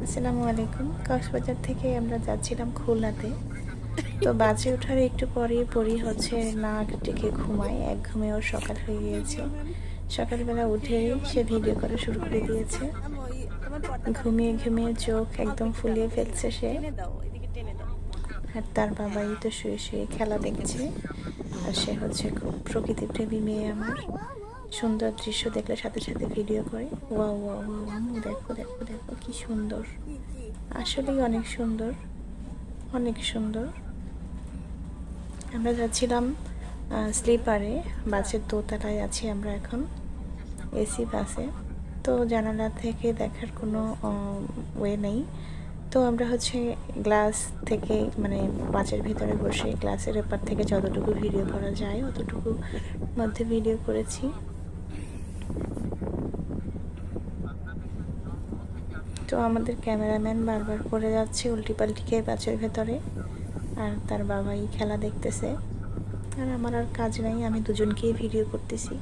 আসসালামু আলাইকুম। কক্সবাজার থেকে আমরা যাচ্ছিলাম খুলনাতে। তো বাসে ওঠার একটু পরেই পরি হচ্ছে নাক ডেকে ঘুমায়। এক ঘুমে ওর সকাল হয়ে গিয়েছে। সকালবেলা উঠেই সে ভিডিও করা শুরু করে দিয়েছে। ঘুমিয়ে ঘুমিয়ে চোখ একদম ফুলিয়ে ফেলছে সে। আর তার বাবাই তো শুয়ে শুয়ে খেলা দেখছে। আর সে হচ্ছে খুব প্রকৃতিপ্রেমী মেয়ে আমার। সুন্দর দৃশ্য দেখলে সাথে সাথে ভিডিও করে। ওয়াও ওয়াও ওয়াও, আম্মু দেখো দেখো দেখো কি সুন্দর। আসলেই অনেক সুন্দর, অনেক সুন্দর। আমরা যাচ্ছিলাম স্লিপারে, বাসের দোতলায় আছি আমরা এখন, এসি বাসে। তো জানালা থেকে দেখার কোনো ওয়ে নেই। তো আমরা হচ্ছে গ্লাস থেকে মানে বাসের ভিতরে বসে গ্লাসের এপার থেকে যতটুকু ভিডিও করা যায় অতটুকু মধ্যে ভিডিও করেছি। তো আমাদের ক্যামেরাম্যান বারবার পড়ে যাচ্ছে উল্টি পাল্টি খেয়ে বাসের ভেতরে, আর তার বাবাই খেলা দেখতেছে। আর আমার আর কাজ নাই, আমি দুজনকেই ভিডিও করতেছি।